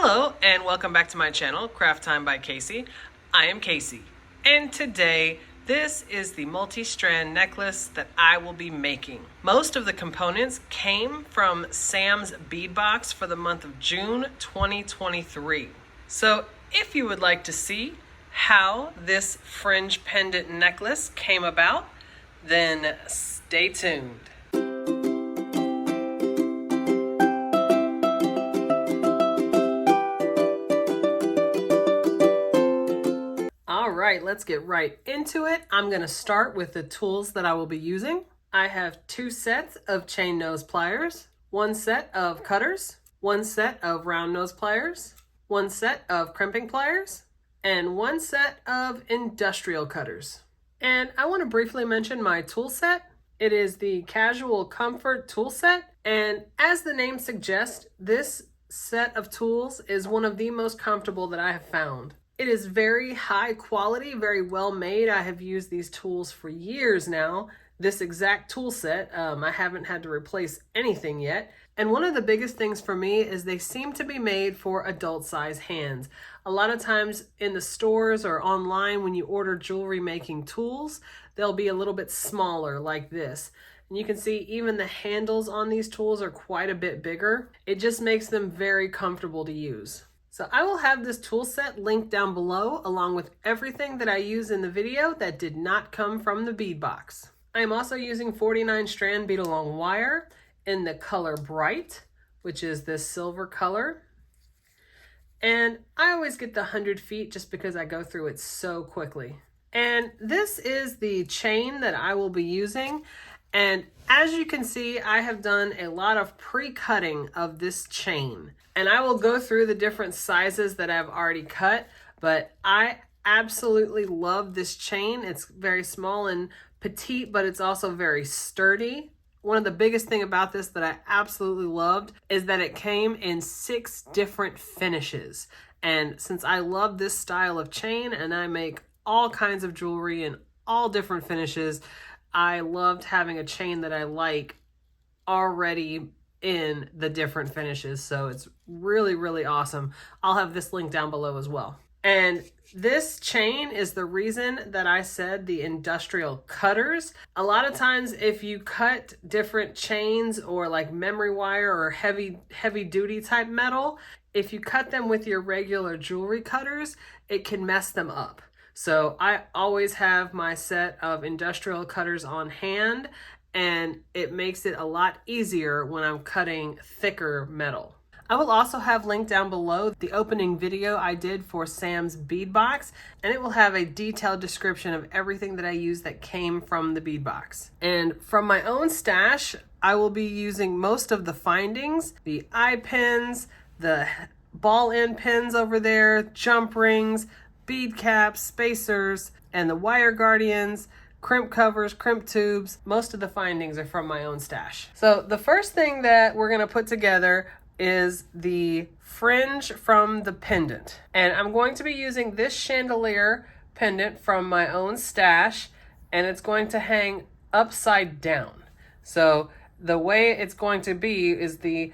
Hello and welcome back to my channel, Craft Time by Casey. I am Casey, and today this is the multi-strand necklace that I will be making. Most of the components came from Sam's bead box for the month of June 2023. So if you would like to see how this fringe pendant necklace came about, then stay tuned. All right, let's get right into it. I'm going to start with the tools that I will be using. I have 2 sets of chain nose pliers, 1 set of cutters, 1 set of round nose pliers, 1 set of crimping pliers, and 1 set of industrial cutters. And I want to briefly mention my tool set. It is the Casual Comfort tool set, and as the name suggests, this set of tools is one of the most comfortable that I have found. It is very high quality, very well made. I have used these tools for years now. This exact tool set, I haven't had to replace anything yet. And one of the biggest things for me is they seem to be made for adult size hands. A lot of times in the stores or online when you order jewelry making tools, they'll be a little bit smaller like this. And you can see even the handles on these tools are quite a bit bigger. It just makes them very comfortable to use. So I will have this tool set linked down below along with everything that I use in the video that did not come from the bead box. I am also using 49 strand bead along wire in the color Bright, which is this silver color. And I always get the 100 feet just because I go through it so quickly. And this is the chain that I will be using. And as you can see, I have done a lot of pre-cutting of this chain. And I will go through the different sizes that I've already cut, but I absolutely love this chain. It's very small and petite, but it's also very sturdy. One of the biggest thing about this that I absolutely loved is that it came in 6 different finishes. And since I love this style of chain and I make all kinds of jewelry in all different finishes, I loved having a chain that I like already in the different finishes. So it's really, really awesome. I'll have this link down below as well. And this chain is the reason that I said the industrial cutters. A lot of times if you cut different chains or like memory wire or heavy duty type metal, if you cut them with your regular jewelry cutters, it can mess them up. So I always have my set of industrial cutters on hand, and it makes it a lot easier when I'm cutting thicker metal. I will also have linked down below the opening video I did for Sam's bead box, and it will have a detailed description of everything that I use that came from the bead box. And from my own stash, I will be using most of the findings, the eye pins, the ball end pins over there, jump rings, bead caps, spacers, and the wire guardians, crimp covers, crimp tubes. Most of the findings are from my own stash. So the first thing that we're gonna put together is the fringe from the pendant. And I'm going to be using this chandelier pendant from my own stash, and it's going to hang upside down. So the way it's going to be is the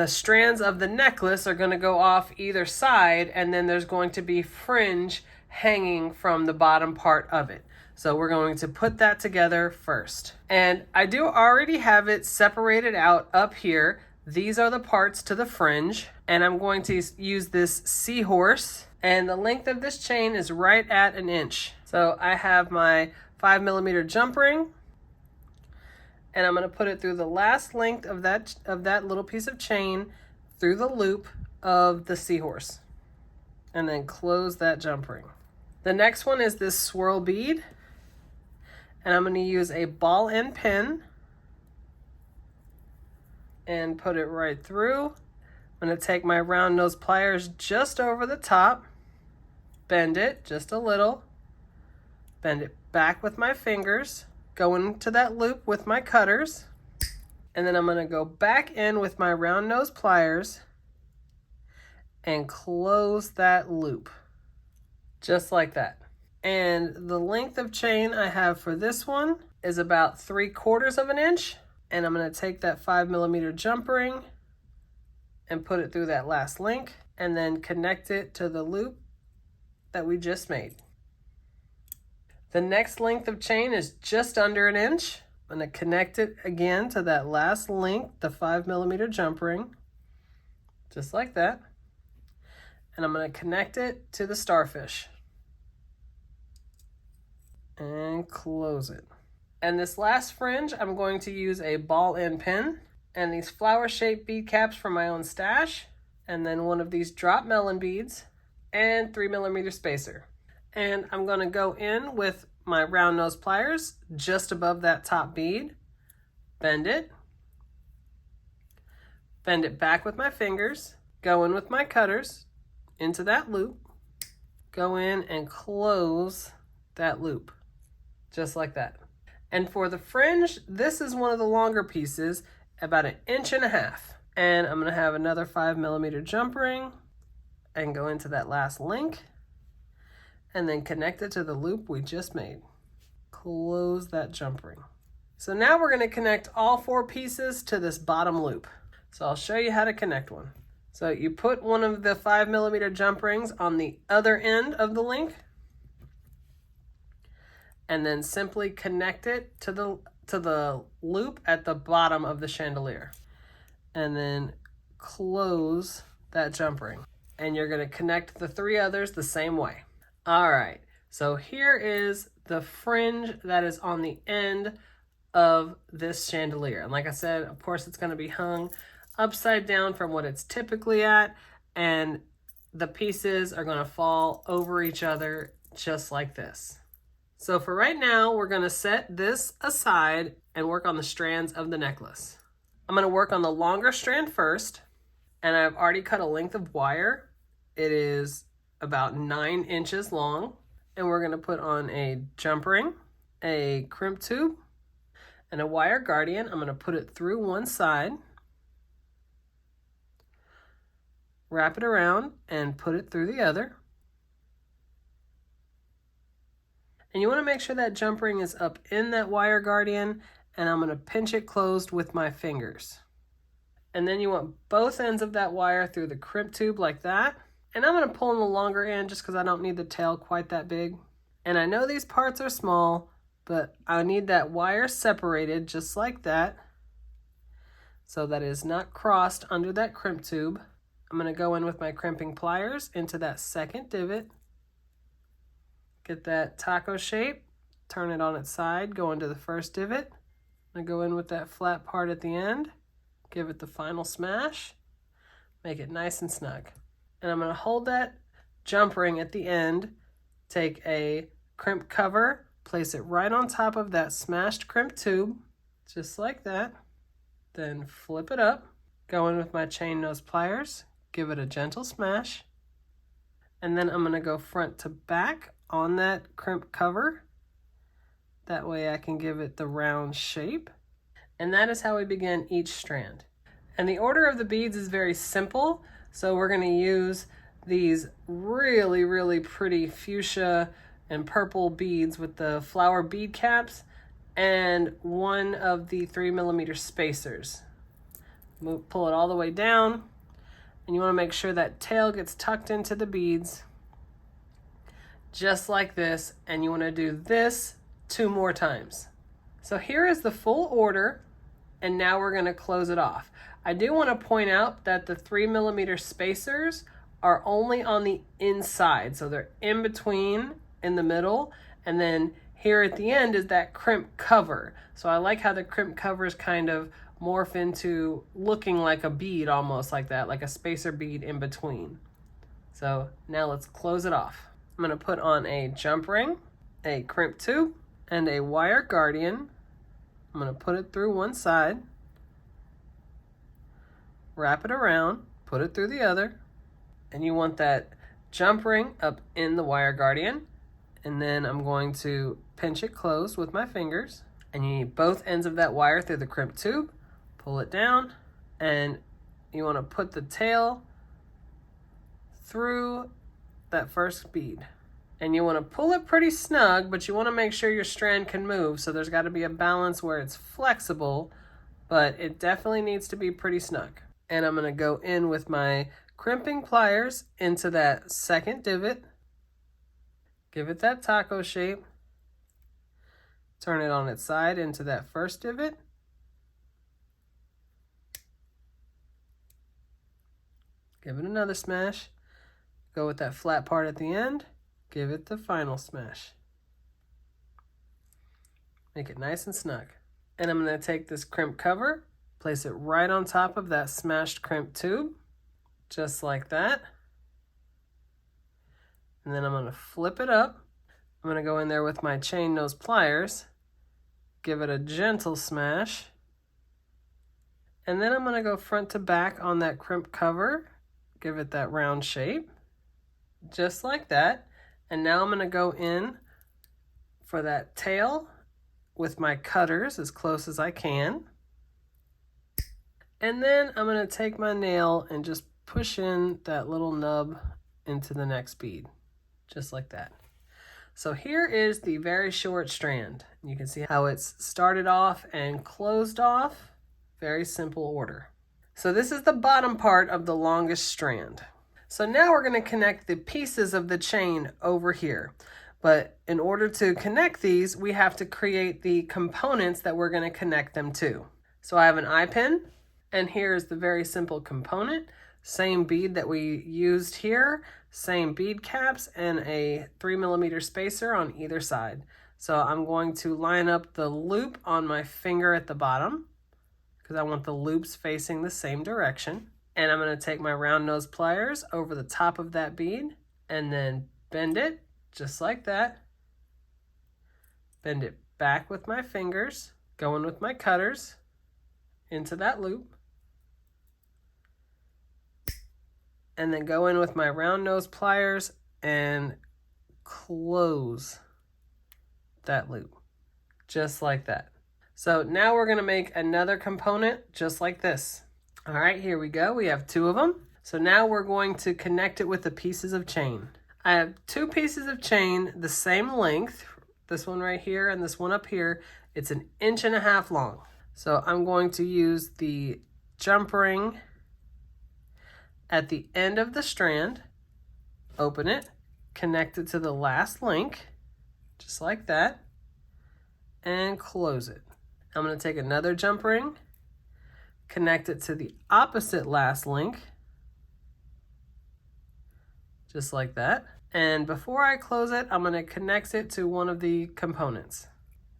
strands of the necklace are going to go off either side, and then there's going to be fringe hanging from the bottom part of it. So we're going to put that together first. And I do already have it separated out up here. These are the parts to the fringe, and I'm going to use this seahorse, and the length of this chain is right at 1 inch. So I have my 5mm jump ring, and I'm going to put it through the last length of that little piece of chain through the loop of the seahorse, and then close that jump ring. The next one is this swirl bead, and I'm going to use a ball end pin and put it right through. I'm going to take my round nose pliers just over the top, bend it just a little, bend it back with my fingers, go into that loop with my cutters, and then I'm going to go back in with my round nose pliers and close that loop just like that. And the length of chain I have for this one is about 3/4 of an inch, and I'm going to take that 5mm jump ring and put it through that last link, and then connect it to the loop that we just made. The next length of chain is just under 1 inch. I'm going to connect it again to that last link, the 5mm jump ring, just like that. And I'm going to connect it to the starfish and close it. And this last fringe, I'm going to use a ball end pin and these flower shaped bead caps from my own stash, and then one of these drop melon beads and 3mm spacer. And I'm going to go in with my round nose pliers just above that top bead, bend it back with my fingers, go in with my cutters into that loop, go in and close that loop, just like that. And for the fringe, this is one of the longer pieces, about 1.5 inches. And I'm gonna have another 5mm jump ring and go into that last link and then connect it to the loop we just made. Close that jump ring. So now we're gonna connect all 4 pieces to this bottom loop. So I'll show you how to connect one. So you put one of the 5mm jump rings on the other end of the link, and then simply connect it to the loop at the bottom of the chandelier. And then close that jump ring. And you're gonna connect the 3 others the same way. All right, so here is the fringe that is on the end of this chandelier. And like I said, of course, it's gonna be hung upside down from what it's typically at, and the pieces are gonna fall over each other just like this. So for right now, we're gonna set this aside and work on the strands of the necklace. I'm gonna work on the longer strand first, and I've already cut a length of wire. It is about 9 inches long, and we're gonna put on a jump ring, a crimp tube, and a wire guardian. I'm gonna put it through one side, wrap it around, and put it through the other. And you want to make sure that jump ring is up in that wire guardian, and I'm going to pinch it closed with my fingers. And then you want both ends of that wire through the crimp tube like that. And I'm going to pull in the longer end just because I don't need the tail quite that big. And I know these parts are small, but I need that wire separated just like that, so that it is not crossed under that crimp tube. I'm going to go in with my crimping pliers into that second divot. Get that taco shape, turn it on its side, go into the first divot. I'm going to go in with that flat part at the end, give it the final smash, make it nice and snug. And I'm going to hold that jump ring at the end, take a crimp cover, place it right on top of that smashed crimp tube, just like that. Then flip it up, go in with my chain nose pliers, give it a gentle smash, and then I'm going to go front to back on that crimp cover. That way I can give it the round shape. And that is how we begin each strand. And the order of the beads is very simple. So we're going to use these really, really pretty fuchsia and purple beads with the flower bead caps and one of the 3mm spacers. Pull it all the way down, and you want to make sure that tail gets tucked into the beads just like this, and you want to do this 2 more times. So here is the full order, and now we're going to close it off. I do want to point out that the 3mm spacers are only on the inside, so they're in between in the middle, and then here at the end is that crimp cover. So I like how the crimp covers kind of morph into looking like a bead, almost like that, like a spacer bead in between. So now let's close it off. I'm going to put on a jump ring, a crimp tube, and a wire guardian. I'm going to put it through one side, wrap it around, put it through the other, and you want that jump ring up in the wire guardian, and then I'm going to pinch it closed with my fingers, and you need both ends of that wire through the crimp tube, pull it down, and you want to put the tail through that first bead. And you want to pull it pretty snug, but you want to make sure your strand can move, so there's got to be a balance where it's flexible, but it definitely needs to be pretty snug. And I'm going to go in with my crimping pliers into that second divot. Give it that taco shape. Turn it on its side into that first divot. Give it another smash. Go with that flat part at the end. Give it the final smash. Make it nice and snug. And I'm going to take this crimp cover, place it right on top of that smashed crimp tube, just like that. And then I'm going to flip it up. I'm going to go in there with my chain nose pliers, give it a gentle smash, and then I'm going to go front to back on that crimp cover, give it that round shape, just like that. And now I'm going to go in for that tail with my cutters as close as I can. And then I'm going to take my nail and just push in that little nub into the next bead, just like that. So here is the very short strand. You can see how it's started off and closed off. Very simple order. So this is the bottom part of the longest strand. So now we're going to connect the pieces of the chain over here. But in order to connect these, we have to create the components that we're going to connect them to. So I have an eye pin, and here is the very simple component. Same bead that we used here, same bead caps, and a 3mm spacer on either side. So I'm going to line up the loop on my finger at the bottom because I want the loops facing the same direction. And I'm going to take my round nose pliers over the top of that bead and then bend it just like that. Bend it back with my fingers, going with my cutters into that loop. And then go in with my round nose pliers and close that loop, just like that. So now we're gonna make another component just like this. All right, here we go. We have 2 of them. So now we're going to connect it with the pieces of chain. I have 2 pieces of chain the same length, this one right here and this one up here. It's 1.5 inches long. So I'm going to use the jump ring at the end of the strand, open it, connect it to the last link, just like that, and close it. I'm going to take another jump ring, connect it to the opposite last link, just like that. And before I close it, I'm going to connect it to one of the components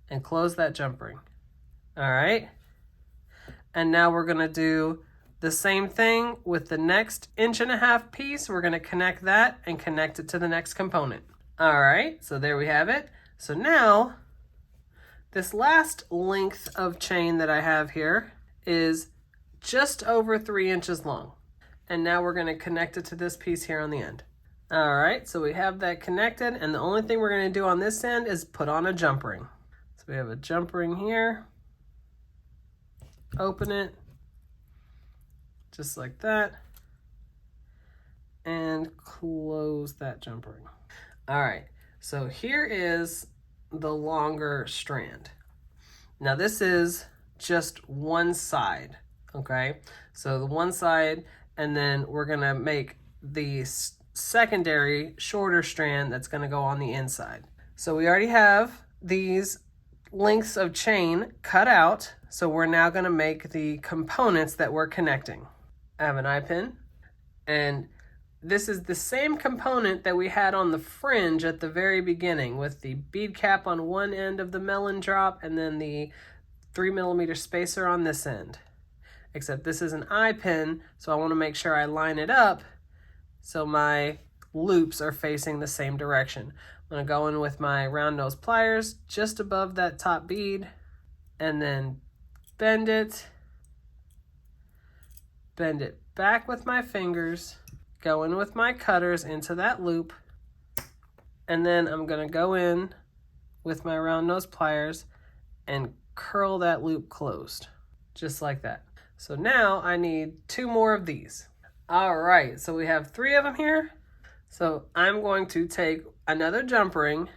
and close that jump ring. All right. And now we're going to do the same thing with the next 1.5 inch piece. We're going to connect that and connect it to the next component. All right, so there we have it. So now this last length of chain that I have here is just over 3 inches long. And now we're going to connect it to this piece here on the end. All right, so we have that connected, and the only thing we're going to do on this end is put on a jump ring. So we have a jump ring here. Open it. Just like that, and close that jump ring. All right, so here is the longer strand. Now this is just one side, okay? So the one side, and then we're gonna make the secondary shorter strand that's gonna go on the inside. So we already have these lengths of chain cut out, so we're now gonna make the components that we're connecting. I have an eye pin, and this is the same component that we had on the fringe at the very beginning with the bead cap on one end of the melon drop and then the 3mm spacer on this end. Except this is an eye pin, so I want to make sure I line it up so my loops are facing the same direction. I'm going to go in with my round nose pliers just above that top bead and then bend it back with my fingers, go in with my cutters into that loop, and then I'm going to go in with my round nose pliers and curl that loop closed, just like that. So now I need 2 more of these. All right, so we have 3 of them here. So I'm going to take another jump ring,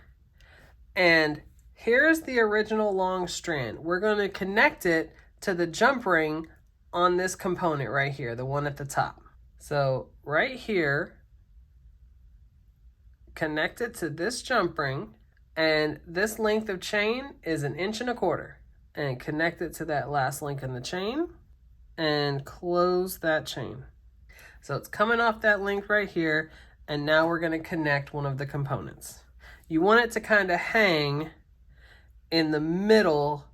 and here's the original long strand. We're going to connect it to the jump ring on this component right here, the one at the top. So right here, connect it to this jump ring, and this length of chain is 1.25 inches, and connect it to that last link in the chain and close that chain. So it's coming off that link right here, and now we're going to connect one of the components. You want it to kind of hang in the middle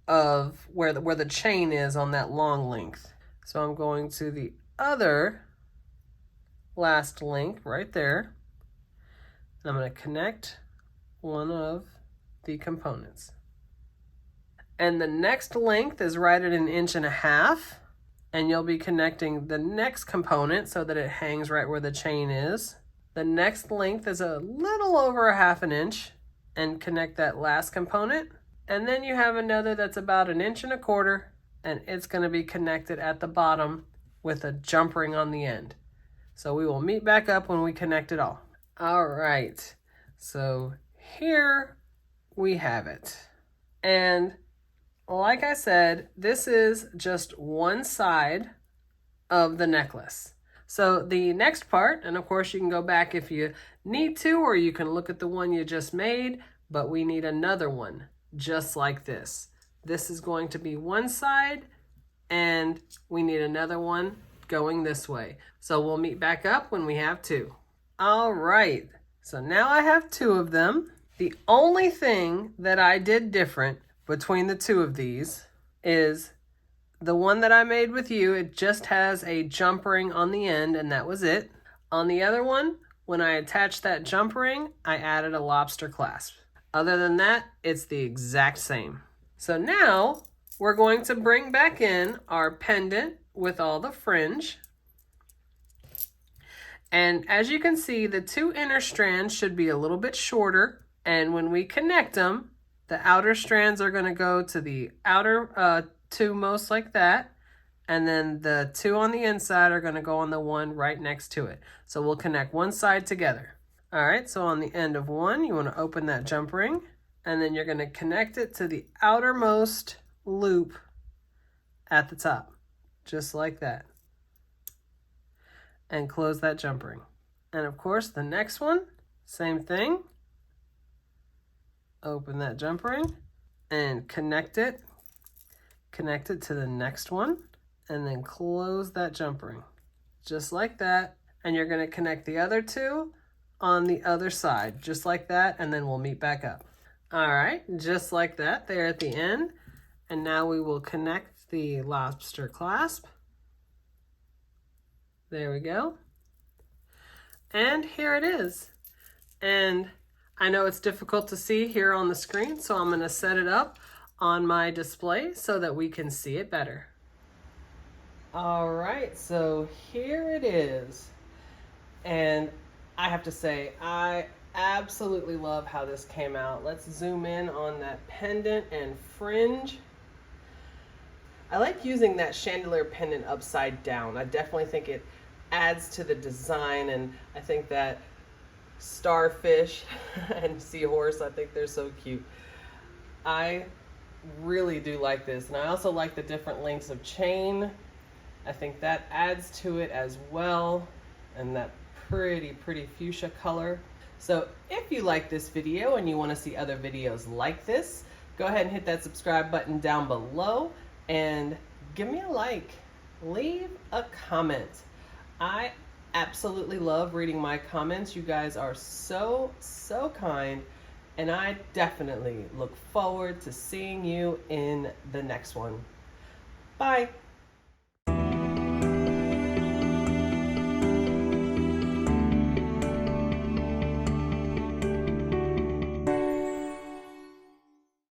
of where the chain is on that long length. So I'm going to the other last link right there, and I'm going to connect one of the components. And the next length is right at 1.5 inches, and you'll be connecting the next component so that it hangs right where the chain is. The next length is a little over 1/2 inch, and connect that last component. And then you have another that's about 1.25 inches, and it's going to be connected at the bottom with a jump ring on the end. So we will meet back up when we connect it all. All right, so here we have it. And like I said, this is just one side of the necklace. So the next part, and of course you can go back if you need to, or you can look at the one you just made, but we need another one just like this. This is going to be one side, and we need another one going this way. So we'll meet back up when we have two. All right, so now I have two of them. The only thing that I did different between the two of these is the one that I made with you, it just has a jump ring on the end, and that was it. On the other one, when I attached that jump ring, I added a lobster clasp. Other than that, it's the exact same. So now we're going to bring back in our pendant with all the fringe. And as you can see, the two inner strands should be a little bit shorter. And when we connect them, the outer strands are going to go to the outer two most like that. And then the two on the inside are going to go on the one right next to it. So we'll connect one side together. All right, so on the end of one, you want to open that jump ring, and then you're going to connect it to the outermost loop at the top, just like that. And close that jump ring. And of course, the next one, same thing. Open that jump ring and connect it to the next one, and then close that jump ring, just like that. And you're going to connect the other two on the other side, just like that, and then we'll meet back up. All right, just like that there at the end. And now we will connect the lobster clasp. There we go. And here it is. And I know it's difficult to see here on the screen, so I'm going to set it up on my display so that we can see it better. All right, so here it is. And I have to say, I absolutely love how this came out. Let's zoom in on that pendant and fringe. I like using that chandelier pendant upside down. I definitely think it adds to the design, and I think that starfish and seahorse, I think they're so cute. I really do like this, and I also like the different lengths of chain. I think that adds to it as well, and that pretty fuchsia color. So if you like this video and you want to see other videos like this, go ahead and hit that subscribe button down below and give me a like. Leave a comment. I absolutely love reading my comments. You guys are so kind, and I definitely look forward to seeing you in the next one. Bye.